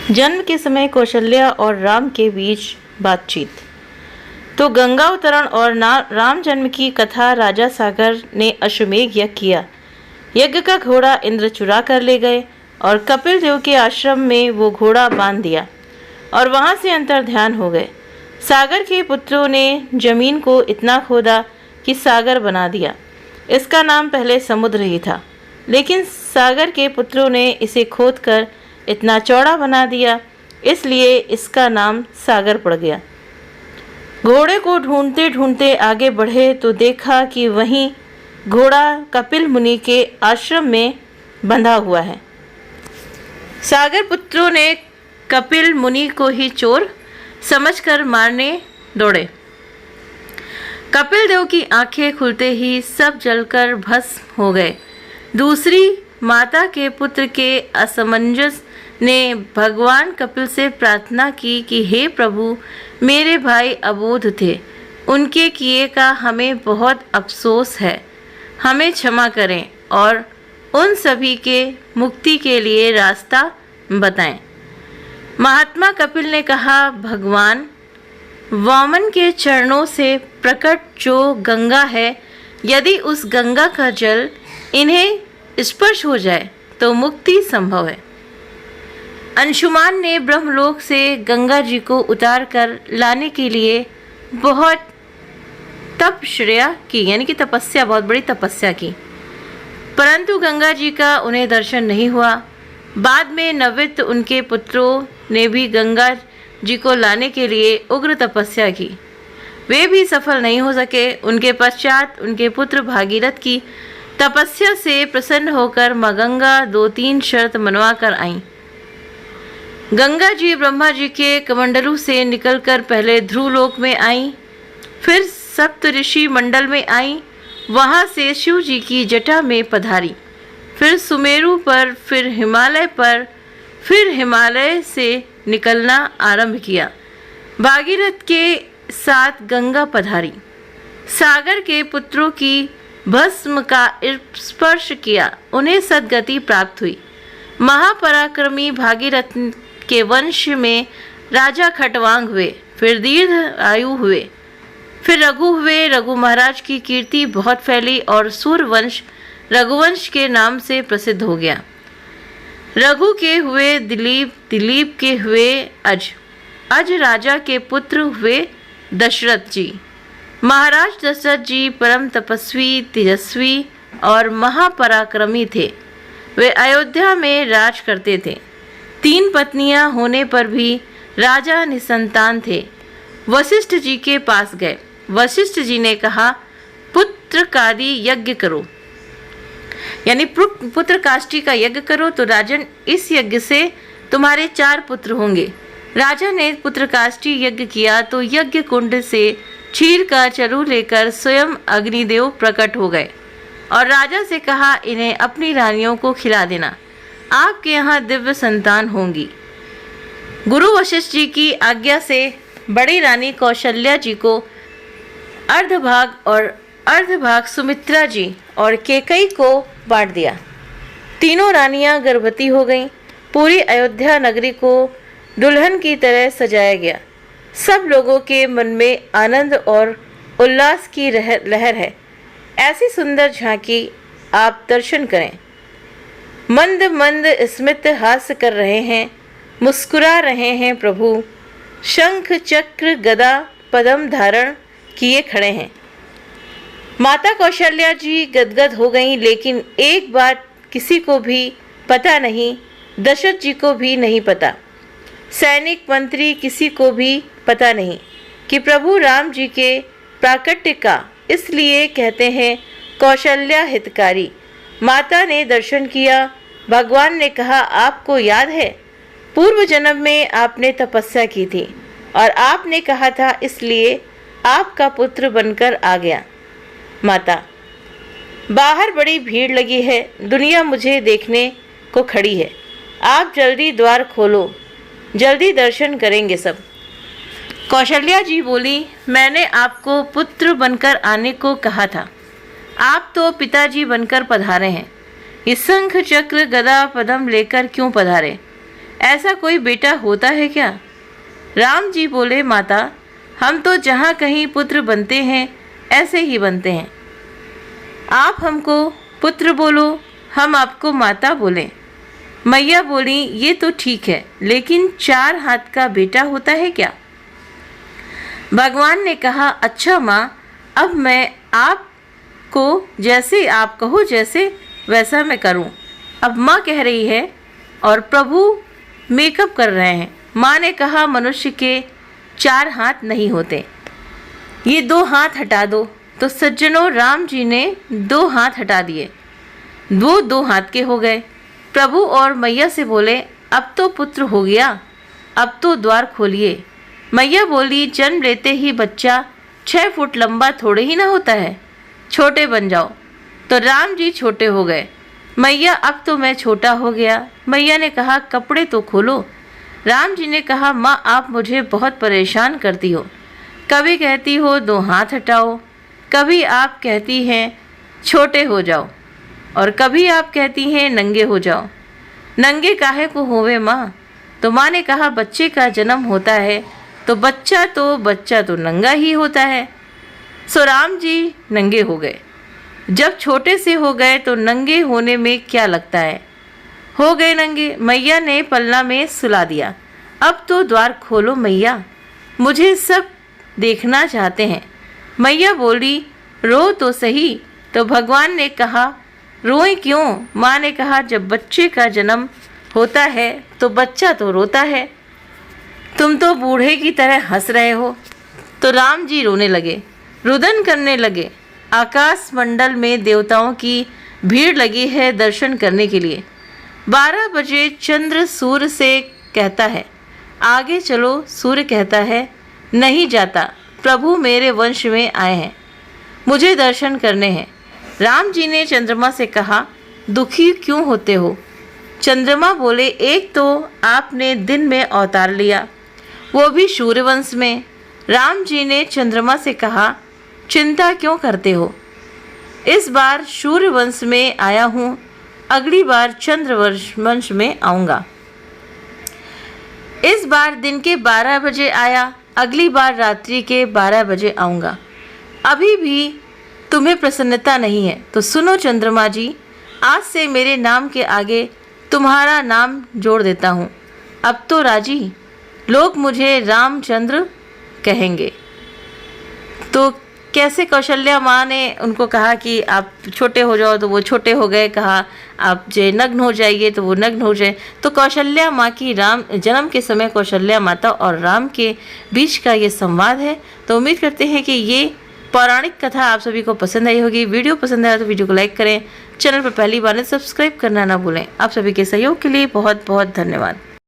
जन्म के समय कौशल्या और राम के बीच बातचीत। तो गंगा अवतरण और राम जन्म की कथा। राजा सागर ने अश्वमेघ यज्ञ किया। यज्ञ का घोड़ा इंद्र चुरा कर ले गए और कपिल देव के आश्रम में वो घोड़ा बांध दिया और वहाँ से अंतर ध्यान हो गए। सागर के पुत्रों ने जमीन को इतना खोदा कि सागर बना दिया। इसका नाम पहले समुद्र ही था, लेकिन सागर के पुत्रों ने इसे खोदकर इतना चौड़ा बना दिया, इसलिए इसका नाम सागर पड़ गया। घोड़े को ढूंढते ढूंढते आगे बढ़े तो देखा कि वहीं घोड़ा कपिल मुनि के आश्रम में बंधा हुआ है। सागर पुत्रों ने कपिल मुनि को ही चोर समझकर मारने दौड़े। कपिल देव की आंखें खुलते ही सब जलकर भस्म हो गए। दूसरी माता के पुत्र के असमंजस ने भगवान कपिल से प्रार्थना की कि हे प्रभु, मेरे भाई अबोध थे, उनके किए का हमें बहुत अफसोस है, हमें क्षमा करें और उन सभी के मुक्ति के लिए रास्ता बताएं। महात्मा कपिल ने कहा, भगवान, वामन के चरणों से प्रकट जो गंगा है, यदि उस गंगा का जल इन्हें स्पर्श हो जाए तो मुक्ति संभव है। अंशुमान ने ब्रह्मलोक से गंगा जी को उतार कर लाने के लिए बहुत तपश्चर्या की, यानी कि तपस्या, बहुत बड़ी तपस्या की, परंतु गंगा जी का उन्हें दर्शन नहीं हुआ। बाद में नववित उनके पुत्रों ने भी गंगा जी को लाने के लिए उग्र तपस्या की, वे भी सफल नहीं हो सके। उनके पश्चात उनके पुत्र भागीरथ की तपस्या से प्रसन्न होकर माँ गंगा 2-3 शर्त मनवा कर आईं। गंगा जी ब्रह्मा जी के कमंडलू से निकलकर पहले ध्रुवलोक में आईं, फिर सप्त ऋषि मंडल में आईं, वहाँ से शिव जी की जटा में पधारी, फिर सुमेरु पर, फिर हिमालय पर, फिर हिमालय से निकलना आरंभ किया। भागीरथ के साथ गंगा पधारी, सागर के पुत्रों की भस्म का स्पर्श किया, उन्हें सद्गति प्राप्त हुई। महापराक्रमी भागीरथ के वंश में राजा खटवांग हुए, फिर दीर्घ आयु हुए, फिर रघु हुए। रघु महाराज की कीर्ति बहुत फैली और सूर्यवंश रघुवंश के नाम से प्रसिद्ध हो गया। रघु के हुए दिलीप, दिलीप के हुए अज, अज राजा के पुत्र हुए दशरथ जी। महाराज दशरथ जी परम तपस्वी, तेजस्वी और महापराक्रमी थे। वे अयोध्या में राज करते थे। 3 पत्नियां होने पर भी राजा निसंतान थे। वशिष्ठ जी के पास गए। वशिष्ठ जी ने कहा, पुत्र कादी यज्ञ करो, यानी पुत्र काष्ठी का यज्ञ करो, तो राजन इस यज्ञ से तुम्हारे 4 पुत्र होंगे। राजा ने पुत्र काष्ठी यज्ञ किया तो यज्ञ कुंड से क्षीर का चरु लेकर स्वयं अग्निदेव प्रकट हो गए और राजा से कहा, इन्हें अपनी रानियों को खिला देना, आपके यहाँ दिव्य संतान होंगी। गुरु वशिष्ठ जी की आज्ञा से बड़ी रानी कौशल्या जी को अर्धभाग और अर्धभाग सुमित्रा जी और केकई को बांट दिया। तीनों रानियां गर्भवती हो गईं। पूरी अयोध्या नगरी को दुल्हन की तरह सजाया गया। सब लोगों के मन में आनंद और उल्लास की लहर है। ऐसी सुंदर झांकी आप दर्शन करें। मंद मंद स्मित हास्य कर रहे हैं, मुस्कुरा रहे हैं प्रभु, शंख चक्र गदा पद्म धारण किए खड़े हैं। माता कौशल्या जी गदगद हो गईं, लेकिन एक बात किसी को भी पता नहीं, दशरथ जी को भी नहीं पता, सैनिक मंत्री किसी को भी पता नहीं कि प्रभु राम जी के प्राकट्य का, इसलिए कहते हैं कौशल्या हितकारी। माता ने दर्शन किया। भगवान ने कहा, आपको याद है पूर्व जन्म में आपने तपस्या की थी और आपने कहा था, इसलिए आपका पुत्र बनकर आ गया। माता, बाहर बड़ी भीड़ लगी है, दुनिया मुझे देखने को खड़ी है, आप जल्दी द्वार खोलो, जल्दी दर्शन करेंगे सब। कौशल्या जी बोली, मैंने आपको पुत्र बनकर आने को कहा था, आप तो पिताजी बनकर पधारे हैं। ये शंख चक्र गदा पद्म लेकर क्यों पधारे? ऐसा कोई बेटा होता है क्या? राम जी बोले, माता, हम तो जहाँ कहीं पुत्र बनते हैं ऐसे ही बनते हैं। आप हमको पुत्र बोलो, हम आपको माता बोलें। मैया बोली, ये तो ठीक है, लेकिन 4 हाथ का बेटा होता है क्या? भगवान ने कहा, अच्छा माँ, अब मैं आपको जैसे आप कहो जैसे वैसा मैं करूं। अब माँ कह रही है और प्रभु मेकअप कर रहे हैं। माँ ने कहा, मनुष्य के 4 हाथ नहीं होते, ये 2 हाथ हटा दो। तो सज्जनों, राम जी ने 2 हाथ हटा दिए, वो 2 हाथ के हो गए। प्रभु और मैया से बोले, अब तो पुत्र हो गया, अब तो द्वार खोलिए। मैया बोली, जन्म लेते ही बच्चा 6 फुट लंबा थोड़े ही ना होता है, छोटे बन जाओ। तो राम जी छोटे हो गए। मैया, अब तो मैं छोटा हो गया। मैया ने कहा, कपड़े तो खोलो। राम जी ने कहा, माँ, आप मुझे बहुत परेशान करती हो। कभी कहती हो 2 हाथ हटाओ, कभी आप कहती हैं छोटे हो जाओ, और कभी आप कहती हैं नंगे हो जाओ। नंगे काहे को होवे माँ? तो माँ ने कहा, बच्चे का जन्म होता है तो बच्चा तो नंगा ही होता है। सो राम जी नंगे हो गए। जब छोटे से हो गए तो नंगे होने में क्या लगता है, हो गए नंगे। मैया ने पलना में सुला दिया। अब तो द्वार खोलो मैया, मुझे सब देखना चाहते हैं। मैया बोली, रो तो सही। तो भगवान ने कहा, रोए क्यों? माँ ने कहा, जब बच्चे का जन्म होता है तो बच्चा तो रोता है। तुम तो बूढ़े की तरह हंस रहे हो। तो राम जी रोने लगे, रुदन करने लगे। आकाश मंडल में देवताओं की भीड़ लगी है दर्शन करने के लिए। 12 बजे चंद्र सूर्य से कहता है, आगे चलो। सूर्य कहता है, नहीं जाता, प्रभु मेरे वंश में आए हैं, मुझे दर्शन करने हैं। राम जी ने चंद्रमा से कहा, दुखी क्यों होते हो? चंद्रमा बोले, एक तो आपने दिन में अवतार लिया, वो भी सूर्यवंश में। राम जी ने चंद्रमा से कहा, चिंता क्यों करते हो? इस बार सूर्यवंश में आया हूँ, अगली बार चंद्रवंश में आऊँगा। इस बार दिन के 12 बजे आया, अगली बार रात्रि के 12 बजे आऊँगा। अभी भी तुम्हें प्रसन्नता नहीं है तो सुनो चंद्रमा जी, आज से मेरे नाम के आगे तुम्हारा नाम जोड़ देता हूँ। अब तो राजी, लोग मुझे रामचंद्र कहेंगे। तो कैसे कौशल्या माँ ने उनको कहा कि आप छोटे हो जाओ, तो वो छोटे हो गए। कहा आप जे नग्न हो जाइए, तो वो नग्न हो जाए। तो कौशल्या माँ की राम जन्म के समय कौशल्या माता और राम के बीच का ये संवाद है। तो उम्मीद करते हैं कि ये पौराणिक कथा आप सभी को पसंद आई होगी। वीडियो पसंद आया तो वीडियो को लाइक करें, चैनल पर पहली बार सब्सक्राइब करना ना भूलें। आप सभी के सहयोग के लिए बहुत बहुत धन्यवाद।